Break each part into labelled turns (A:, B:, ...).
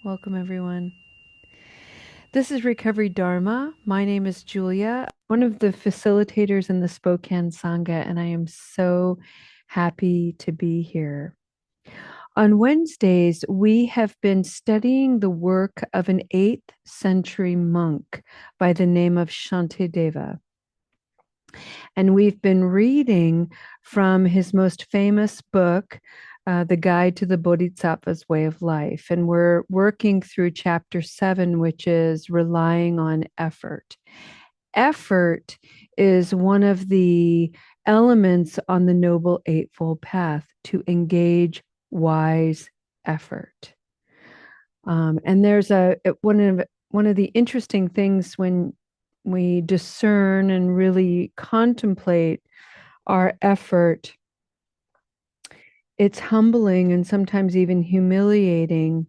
A: Welcome, everyone. This is Recovery Dharma. My name is Julia, one of the facilitators in the Spokane Sangha, and I am so happy to be here. On Wednesdays, we have been studying the work of an 8th century monk by the name of Shantideva. And we've been reading from his most famous book, The Guide to the Bodhisattva's Way of Life. And we're working through chapter 7, which is relying on effort. Effort is one of the elements on the Noble Eightfold Path to engage wise effort. And there's one of the interesting things when we discern and really contemplate our effort, it's humbling and sometimes even humiliating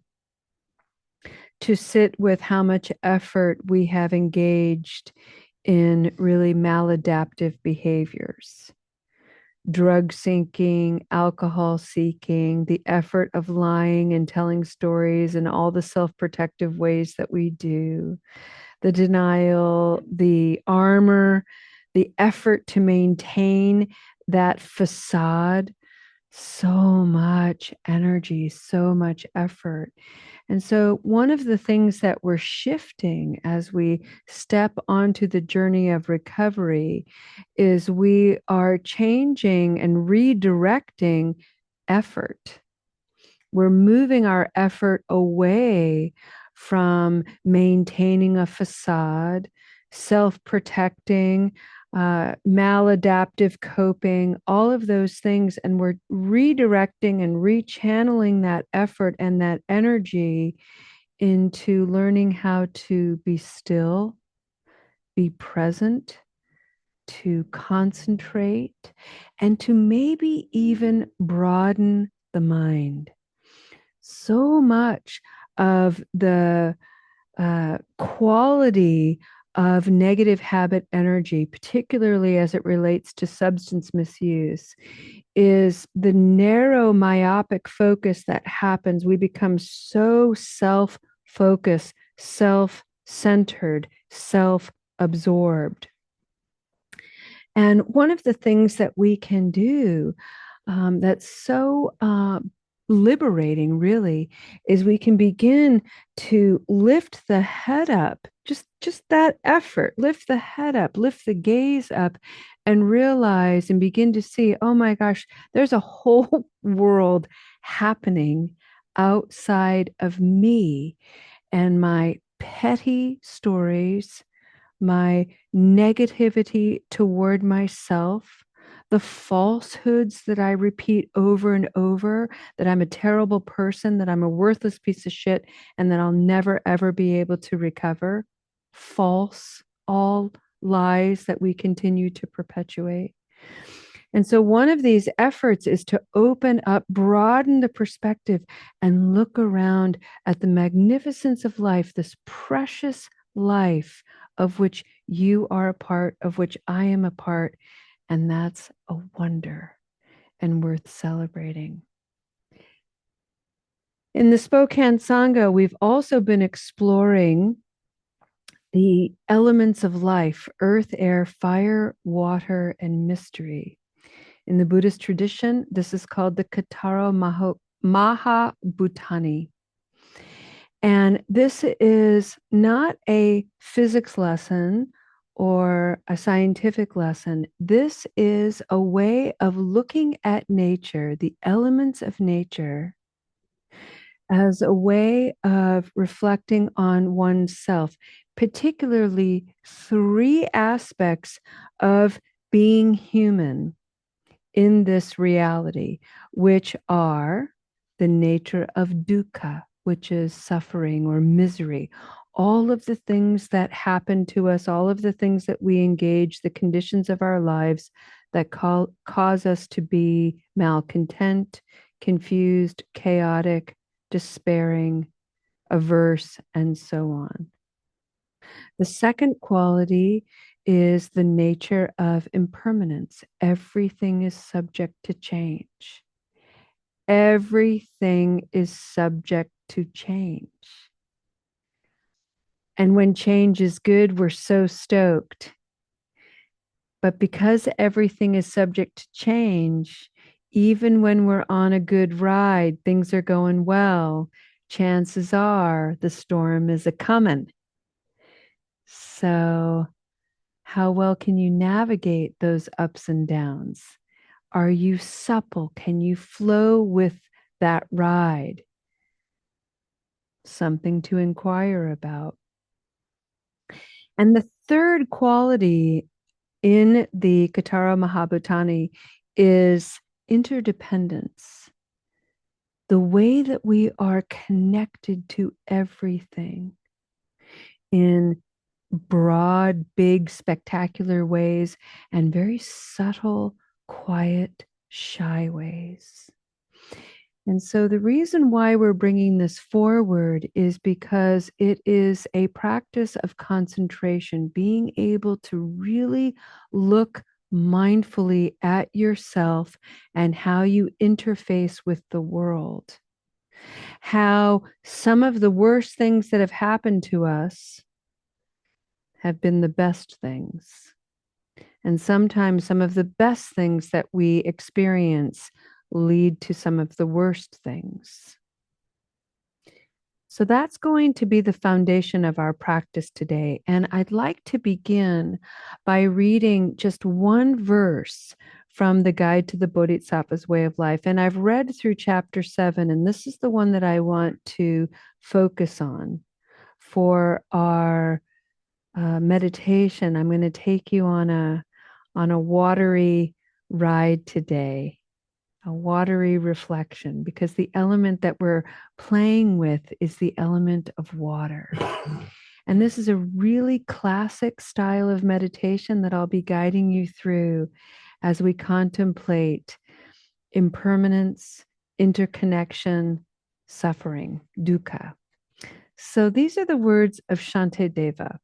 A: to sit with how much effort we have engaged in really maladaptive behaviors. Drug seeking, alcohol seeking, the effort of lying and telling stories, and all the self protective ways that we do, the denial, the armor, the effort to maintain that facade. So much energy, so much effort. And so, one of the things that we're shifting as we step onto the journey of recovery is we are changing and redirecting effort. We're moving our effort away from maintaining a facade, self protecting, maladaptive coping, all of those things. And we're redirecting and rechanneling that effort and that energy into learning how to be still, be present, to concentrate, and to maybe even broaden the mind. So much of the quality of negative habit energy, particularly as it relates to substance misuse, is the narrow myopic focus that happens. We become so self focused, self centered, self absorbed. And one of the things that we can do that's so liberating, really, is we can begin to lift the head up. Just that effort, lift the head up, lift the gaze up, and realize and begin to see, oh my gosh, there's a whole world happening outside of me and my petty stories, my negativity toward myself, the falsehoods that I repeat over and over, that I'm a terrible person, that I'm a worthless piece of shit, and that I'll never, ever be able to recover. False, all lies that we continue to perpetuate. And so, one of these efforts is to open up, broaden the perspective, and look around at the magnificence of life, this precious life of which you are a part, of which I am a part. And that's a wonder and worth celebrating. In the Spokane Sangha, we've also been exploring the elements of life: earth, air, fire, water, and mystery. In the Buddhist tradition, this is called the Kataro Mahabhutani. And this is not a physics lesson or a scientific lesson. This is a way of looking at nature, the elements of nature, as a way of reflecting on oneself, particularly three aspects of being human in this reality, which are the nature of dukkha, which is suffering or misery. All of the things that happen to us, all of the things that we engage, the conditions of our lives that cause us to be malcontent, confused, chaotic, despairing, averse, and so on. The second quality is the nature of impermanence. Everything is subject to change. Everything is subject to change. And when change is good, we're so stoked. But because everything is subject to change, even when we're on a good ride, things are going well, chances are the storm is a coming. So, how well can you navigate those ups and downs? Are you supple? Can you flow with that ride? Something to inquire about. And the third quality in the Katara Mahabhutani is interdependence. The way that we are connected to everything in broad, big, spectacular ways and very subtle, quiet, shy ways. And so the reason why we're bringing this forward is because it is a practice of concentration, being able to really look mindfully at yourself and how you interface with the world. How some of the worst things that have happened to us have been the best things. And sometimes some of the best things that we experience lead to some of the worst things. So that's going to be the foundation of our practice today. And I'd like to begin by reading just one verse from the Guide to the Bodhisattva's Way of Life. And I've read through chapter 7, and this is the one that I want to focus on for our meditation. I'm going to take you on a watery ride today, a watery reflection, because the element that we're playing with is the element of water. And this is a really classic style of meditation that I'll be guiding you through as we contemplate impermanence, interconnection, suffering, dukkha. So these are the words of Shantideva.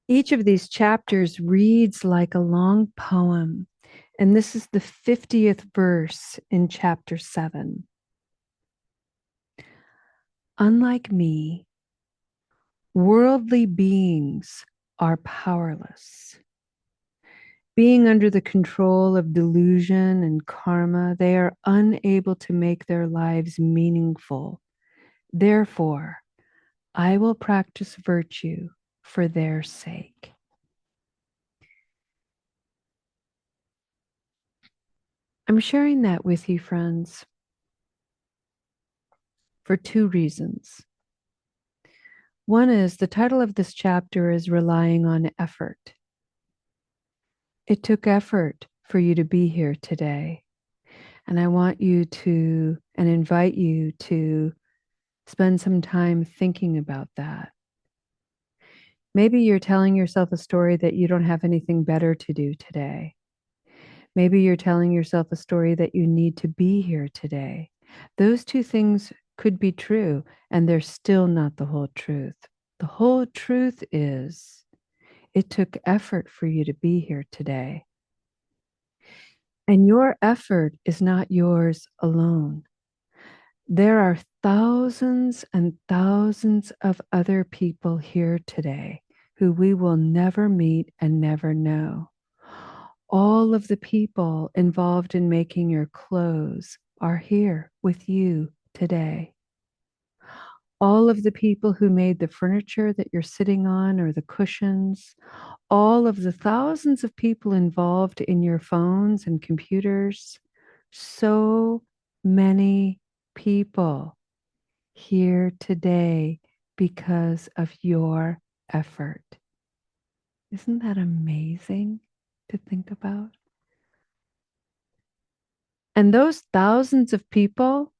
A: Each of these chapters reads like a long poem, and this is the 50th verse in chapter 7. Unlike me, worldly beings are powerless. Being under the control of delusion and karma, they are unable to make their lives meaningful. Therefore, I will practice virtue for their sake. I'm sharing that with you, friends, for two reasons. One is the title of this chapter is Relying on Effort. It took effort for you to be here today. And I want you to, and invite you to spend some time thinking about that. Maybe you're telling yourself a story that you don't have anything better to do today. Maybe you're telling yourself a story that you need to be here today. Those two things could be true, and they're still not the whole truth. The whole truth is it took effort for you to be here today. And your effort is not yours alone. There are thousands and thousands of other people here today who we will never meet and never know. All of the people involved in making your clothes are here with you today. All of the people who made the furniture that you're sitting on or the cushions, all of the thousands of people involved in your phones and computers, so many people here today because of your effort. Isn't that amazing to think about? And those thousands of people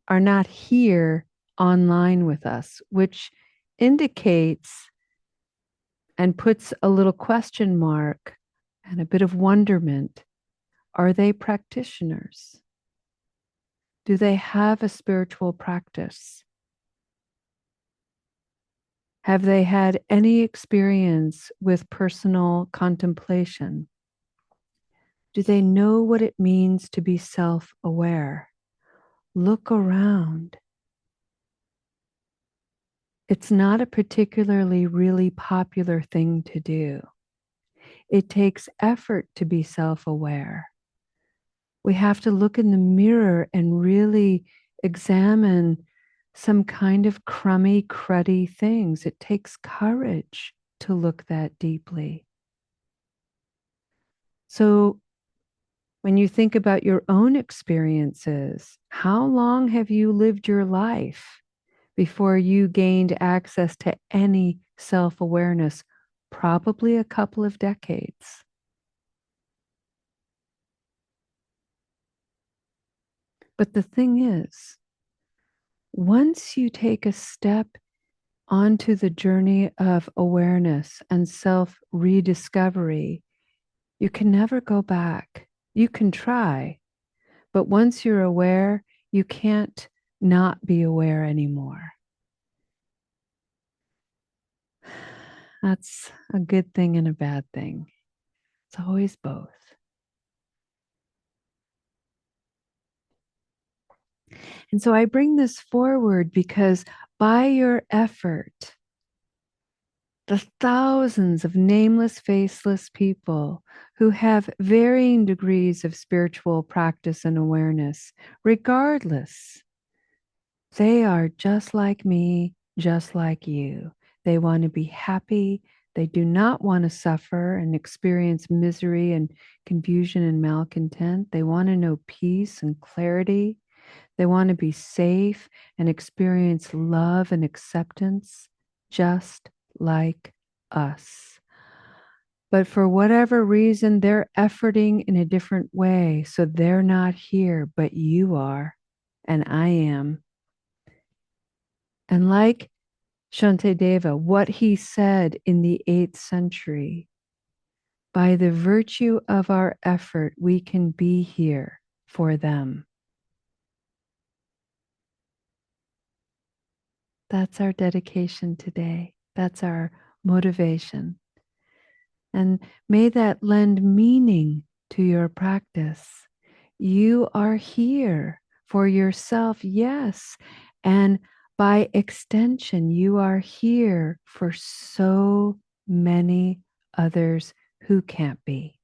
A: are not here online with us, which indicates and puts a little question mark and a bit of wonderment. Are they practitioners? Do they have a spiritual practice? Have they had any experience with personal contemplation? Do they know what it means to be self-aware? Look around. It's not a particularly really popular thing to do. It takes effort to be self-aware. We have to look in the mirror and really examine some kind of crummy, cruddy things. It takes courage to look that deeply. So when you think about your own experiences, how long have you lived your life before you gained access to any self-awareness? Probably a couple of decades. But the thing is, once you take a step onto the journey of awareness and self rediscovery, you can never go back. You can try, but once you're aware, you can't not be aware anymore. That's a good thing and a bad thing. It's always both. And so I bring this forward because by your effort, the thousands of nameless, faceless people who have varying degrees of spiritual practice and awareness, regardless, they are just like me, just like you. They want to be happy. They do not want to suffer and experience misery and confusion and malcontent. They want to know peace and clarity. They want to be safe and experience love and acceptance, just like us. But for whatever reason, they're efforting in a different way. So they're not here, but you are, and I am. And like Shantideva, what he said in the 8th century, by the virtue of our effort, we can be here for them. That's our dedication today. That's our motivation. And may that lend meaning to your practice. You are here for yourself, yes. And by extension, you are here for so many others who can't be.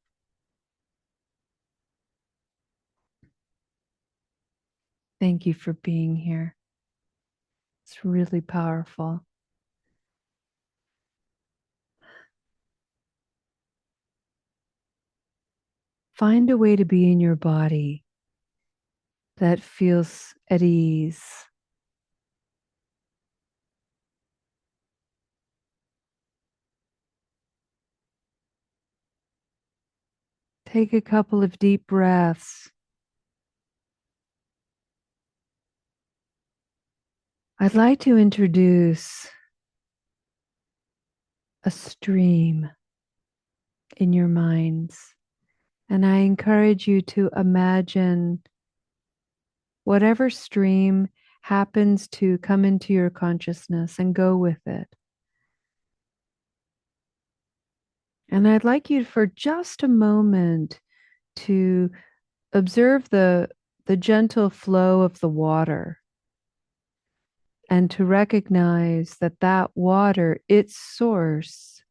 A: Thank you for being here. It's really powerful. Find a way to be in your body that feels at ease. Take a couple of deep breaths. I'd like to introduce a stream in your minds. And I encourage you to imagine whatever stream happens to come into your consciousness and go with it. And I'd like you for just a moment to observe the gentle flow of the water and to recognize that that water, its source,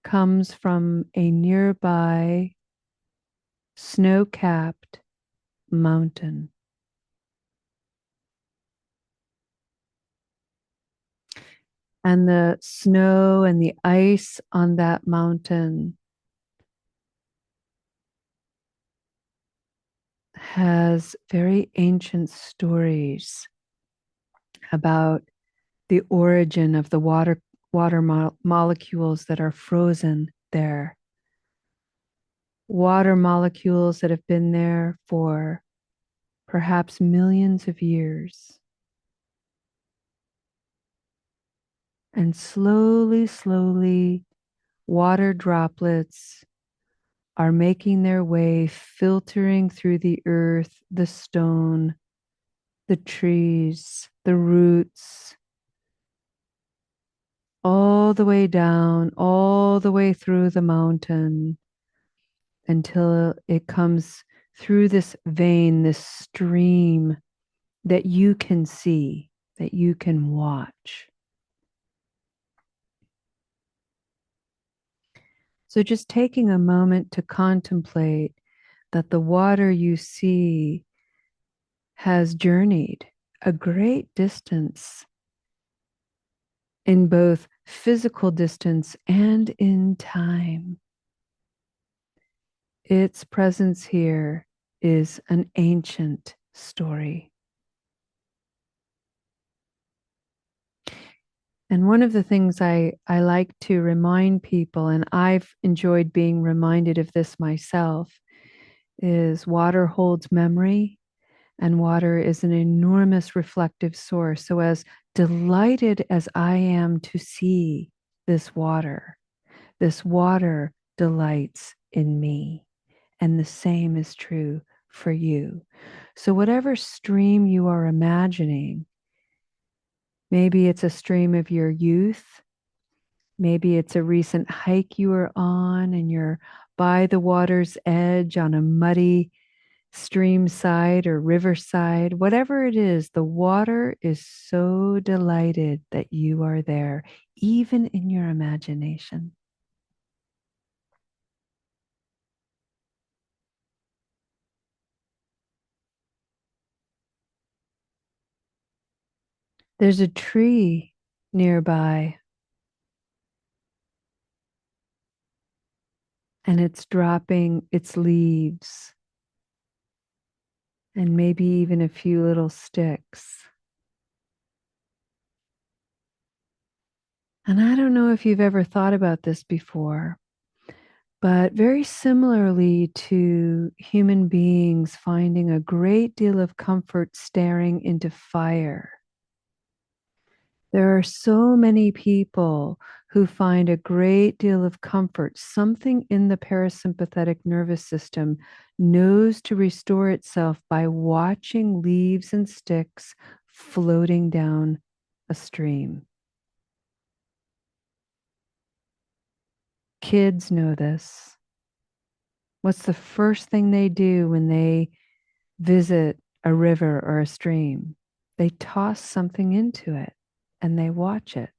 A: comes from a nearby snow-capped mountain. And the snow and the ice on that mountain has very ancient stories about the origin of the water molecules that are frozen there. Water molecules that have been there for perhaps millions of years. And slowly, slowly, water droplets are making their way, filtering through the earth, the stone, the trees, the roots, all the way down, all the way through the mountain, until it comes through this vein, this stream that you can see, that you can watch. So just taking a moment to contemplate that the water you see has journeyed a great distance in both physical distance and in time. Its presence here is an ancient story. And one of the things I like to remind people, and I've enjoyed being reminded of this myself, is water holds memory, and water is an enormous reflective source. So, as delighted as I am to see this water delights in me. And the same is true for you. So, whatever stream you are imagining, maybe it's a stream of your youth, maybe it's a recent hike you were on and you're by the water's edge on a muddy stream side or riverside, whatever it is, the water is so delighted that you are there, even in your imagination. There's a tree nearby, and it's dropping its leaves and maybe even a few little sticks. And I don't know if you've ever thought about this before, but very similarly to human beings finding a great deal of comfort staring into fire, there are so many people who find a great deal of comfort. Something in the parasympathetic nervous system knows to restore itself by watching leaves and sticks floating down a stream. Kids know this. What's the first thing they do when they visit a river or a stream? They toss something into it and they watch it.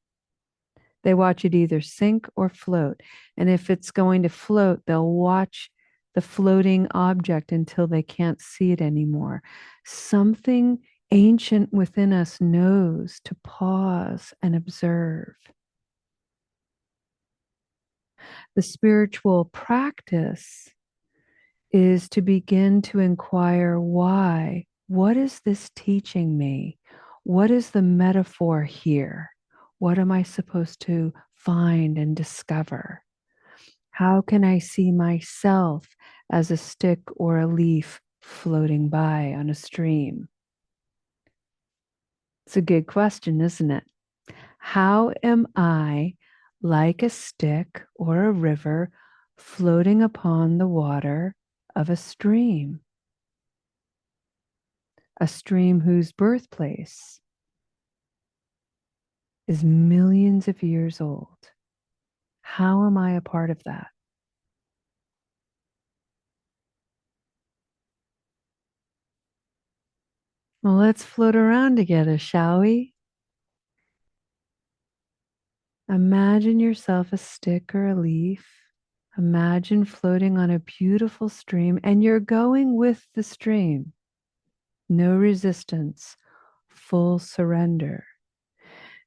A: They watch it either sink or float. And if it's going to float, they'll watch the floating object until they can't see it anymore. Something ancient within us knows to pause and observe. The spiritual practice is to begin to inquire why. What is this teaching me? What is the metaphor here? What am I supposed to find and discover? How can I see myself as a stick or a leaf floating by on a stream? It's a good question, isn't it? How am I, like a stick or a river, floating upon the water of a stream? A stream whose birthplace is millions of years old. How am I a part of that? Well, let's float around together, shall we? Imagine yourself a stick or a leaf. Imagine floating on a beautiful stream and you're going with the stream. No resistance, full surrender.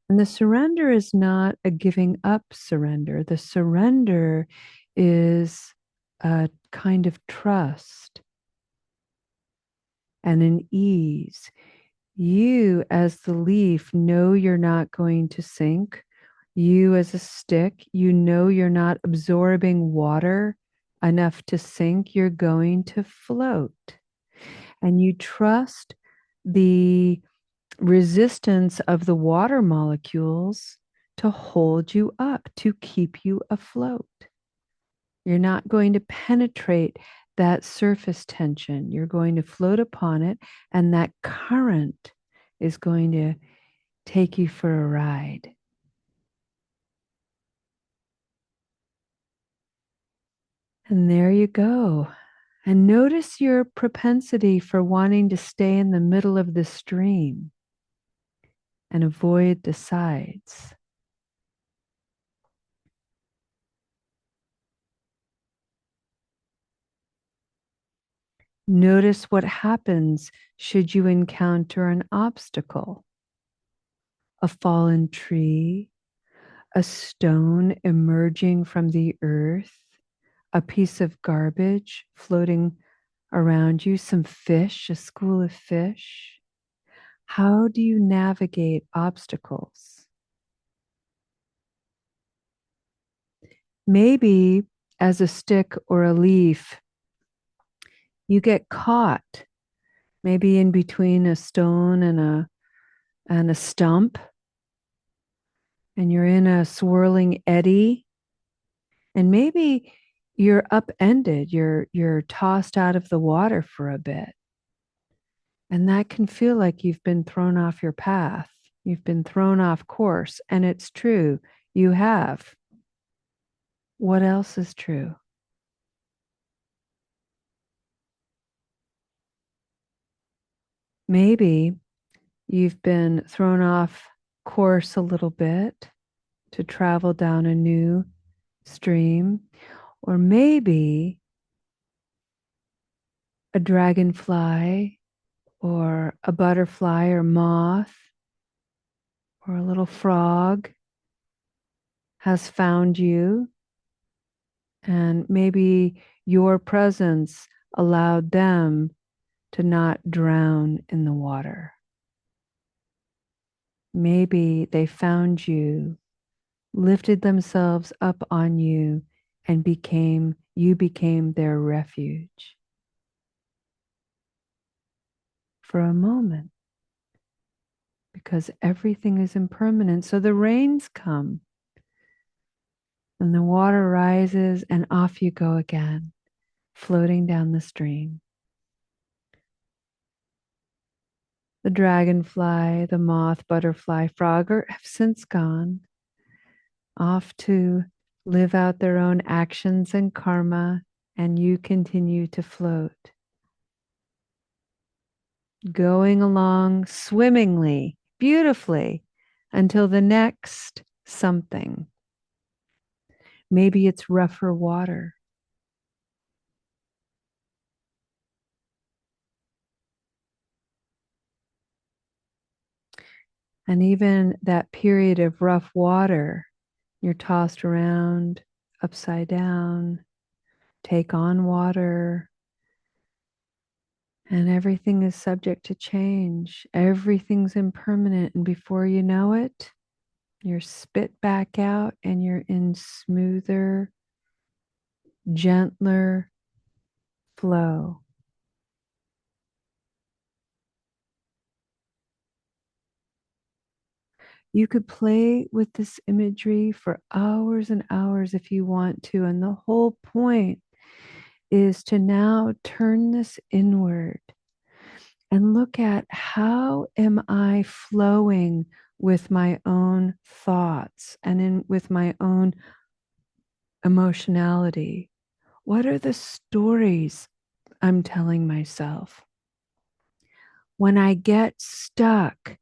A: And the surrender is not a giving up surrender. The surrender is a kind of trust and an ease. You, as the leaf, know you're not going to sink. You, as a stick, you know you're not absorbing water enough to sink. You're going to float. And you trust the resistance of the water molecules to hold you up, to keep you afloat. You're not going to penetrate that surface tension. You're going to float upon it, and that current is going to take you for a ride. And there you go. And notice your propensity for wanting to stay in the middle of the stream and avoid the sides. Notice what happens should you encounter an obstacle, a fallen tree, a stone emerging from the earth, a piece of garbage floating around you, some fish, a school of fish. How do you navigate obstacles? Maybe as a stick or a leaf, you get caught, maybe in between a stone and a stump, and you're in a swirling eddy, and maybe you're upended, you're tossed out of the water for a bit. And that can feel like you've been thrown off your path. You've been thrown off course. And it's true, you have. What else is true? Maybe you've been thrown off course a little bit to travel down a new stream, or maybe a dragonfly or a butterfly or moth or a little frog has found you, and maybe your presence allowed them to not drown in the water. Maybe they found you, lifted themselves up on you, and you became their refuge for a moment, because everything is impermanent. So the rains come and the water rises, and off you go again, floating down the stream. The dragonfly, the moth, butterfly, frog have since gone off to live out their own actions and karma, and you continue to float, going along swimmingly, beautifully, until the next something. Maybe it's rougher water. And even that period of rough water, you're tossed around, upside down, take on water, and everything is subject to change. Everything's impermanent. And before you know it, you're spit back out and you're in smoother, gentler flow. You could play with this imagery for hours and hours if you want to. And the whole point is to now turn this inward and look at, how am I flowing with my own thoughts and with my own emotionality? What are the stories I'm telling myself? When I get stuck,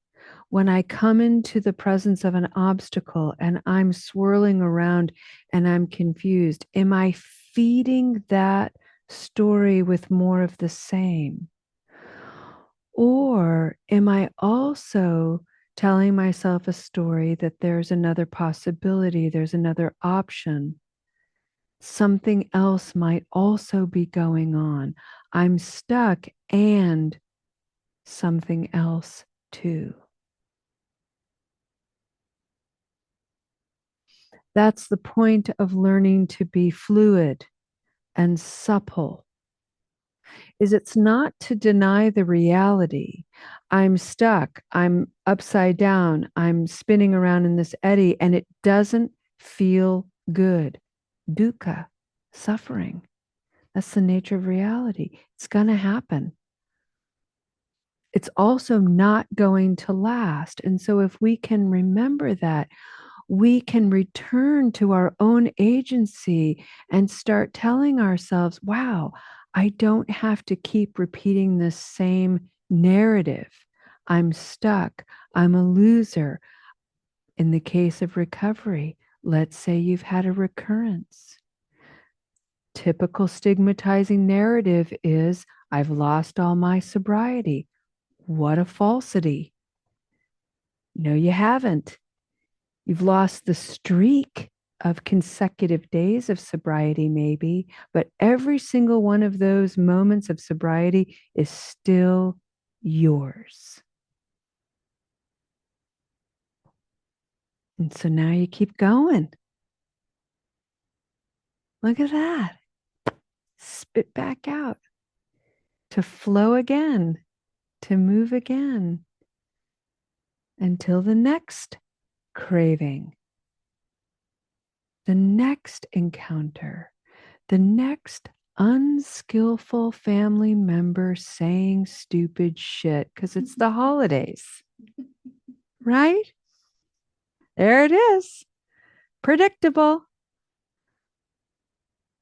A: when I come into the presence of an obstacle and I'm swirling around and I'm confused, am I feeding that story with more of the same? Or am I also telling myself a story that there's another possibility, there's another option? Something else might also be going on. I'm stuck, and something else too. That's the point of learning to be fluid and supple. Is it's not to deny the reality. I'm stuck, I'm upside down, I'm spinning around in this eddy, and it doesn't feel good. Dukkha, suffering. That's the nature of reality. It's going to happen. It's also not going to last. And so if we can remember that, we can return to our own agency and start telling ourselves, wow, I don't have to keep repeating this same narrative. I'm stuck. I'm a loser. In the case of recovery, let's say you've had a recurrence. Typical stigmatizing narrative is, I've lost all my sobriety. What a falsity. No, you haven't. You've lost the streak of consecutive days of sobriety, maybe, but every single one of those moments of sobriety is still yours. And so now you keep going. Look at that. Spit back out to flow again, to move again until the next craving, the next encounter, the next unskillful family member saying stupid shit because it's the holidays, right? There it is. Predictable.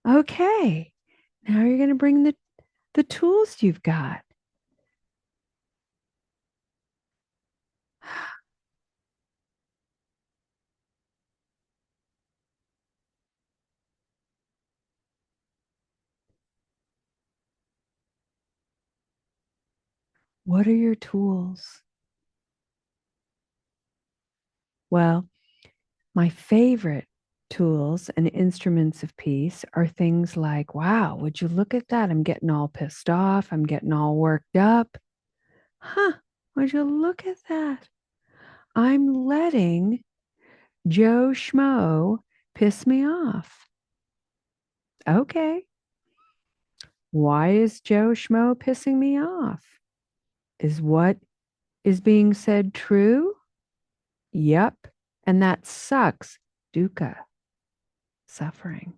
A: Okay. Now you're going to bring the tools you've got. What are your tools? Well, my favorite tools and instruments of peace are things like, wow, would you look at that? I'm getting all pissed off. I'm getting all worked up. Huh, would you look at that? I'm letting Joe Schmo piss me off. Okay. Why is Joe Schmo pissing me off? Is what is being said true? Yep. And that sucks. Dukkha, suffering.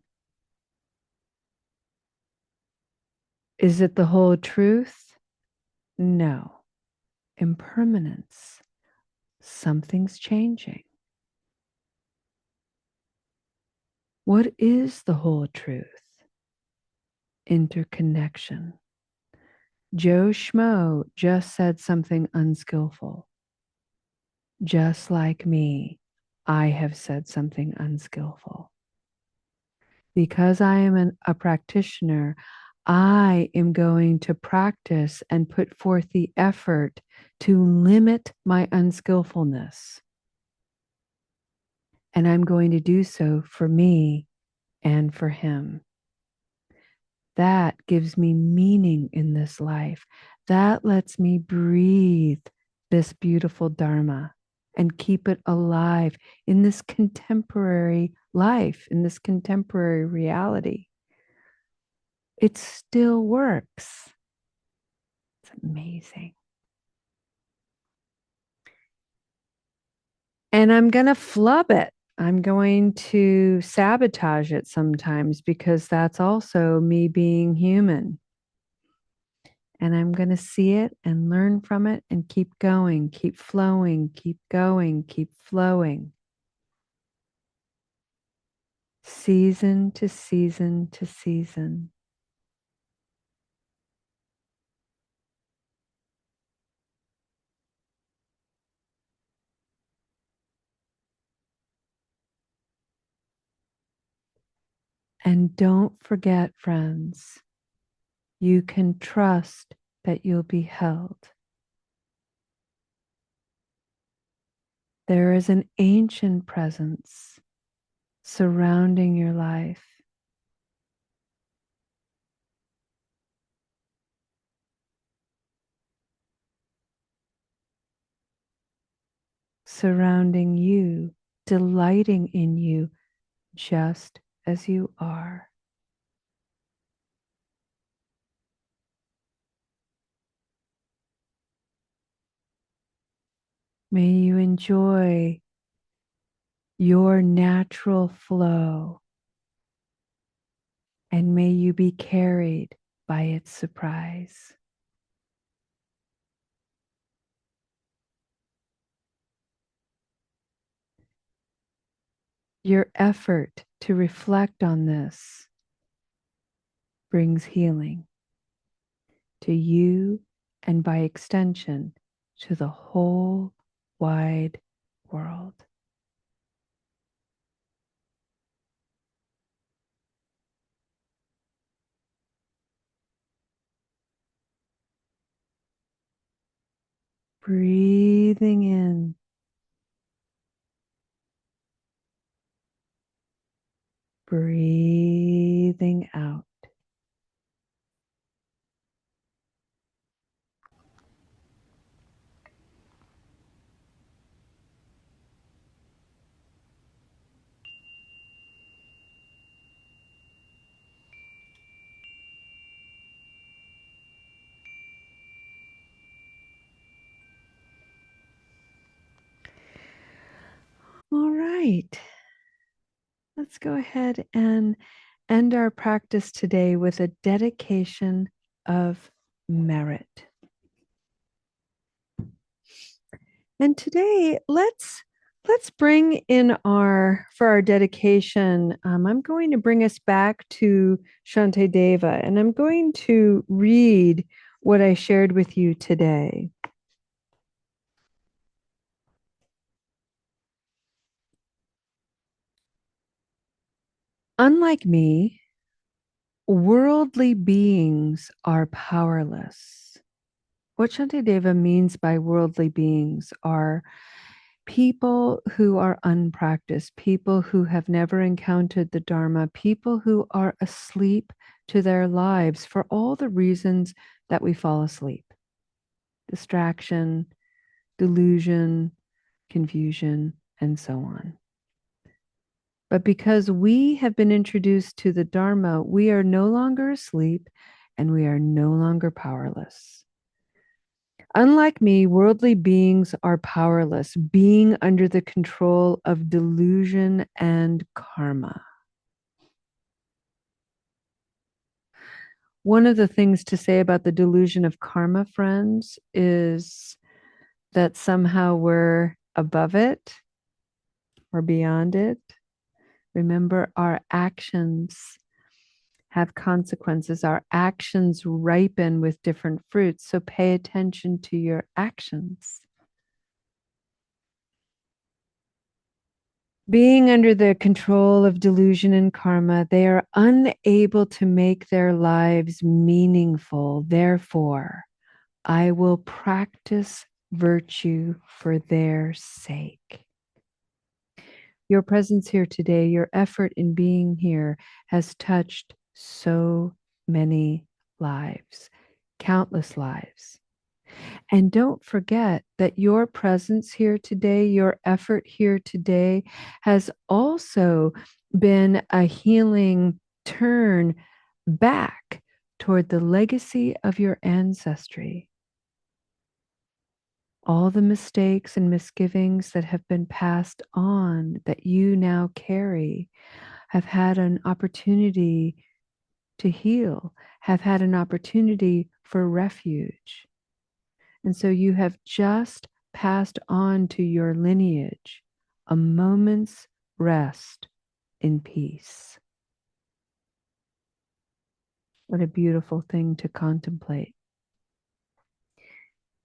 A: Is it the whole truth? No. Impermanence. Something's changing. What is the whole truth? Interconnection. Joe Schmo just said something unskillful. Just like me, I have said something unskillful. Because I am a practitioner, I am going to practice and put forth the effort to limit my unskillfulness. And I'm going to do so for me and for him. That gives me meaning in this life. That lets me breathe this beautiful Dharma and keep it alive in this contemporary life, in this contemporary reality. It still works. It's amazing. And I'm going to flub it. I'm going to sabotage it sometimes because that's also me being human. And I'm going to see it and learn from it and keep going, keep flowing, keep going, keep flowing. Season to season to season. And don't forget, friends, you can trust that you'll be held. There is an ancient presence surrounding your life, surrounding you, delighting in you just as you are. May you enjoy your natural flow, and may you be carried by its surprise. Your effort to reflect on this brings healing to you and by extension to the whole wide world. Breathing in, breathing out. All right. Let's go ahead and end our practice today with a dedication of merit. And today, let's bring in our for our dedication. I'm going to bring us back to Shantideva, and I'm going to read what I shared with you today. Unlike me, worldly beings are powerless. What Shantideva means by worldly beings are people who are unpracticed, people who have never encountered the Dharma, people who are asleep to their lives for all the reasons that we fall asleep: distraction, delusion, confusion, and so on. But because we have been introduced to the Dharma, we are no longer asleep and we are no longer powerless. Unlike me, worldly beings are powerless, being under the control of delusion and karma. One of the things to say about the delusion of karma, friends, is that somehow we're above it or beyond it. Remember, our actions have consequences. Our actions ripen with different fruits. So pay attention to your actions. Being under the control of delusion and karma, they are unable to make their lives meaningful. Therefore, I will practice virtue for their sake. Your presence here today, your effort in being here has touched so many lives, countless lives. And don't forget that your presence here today, your effort here today, has also been a healing turn back toward the legacy of your ancestry. All the mistakes and misgivings that have been passed on that you now carry have had an opportunity to heal, have had an opportunity for refuge. And so you have just passed on to your lineage a moment's rest in peace. What a beautiful thing to contemplate.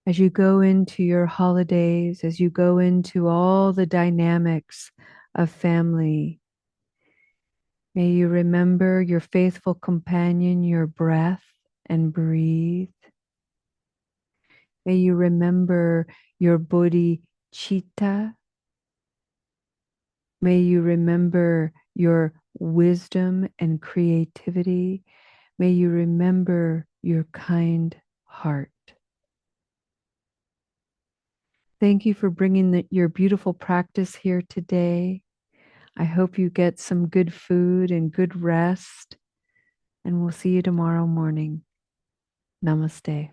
A: As you go into your holidays, as you go into all the dynamics of family, may you remember your faithful companion, your breath, and breathe. May you remember your bodhicitta. May you remember your wisdom and creativity. May you remember your kind heart. Thank you for bringing your beautiful practice here today. I hope you get some good food and good rest, and we'll see you tomorrow morning. Namaste.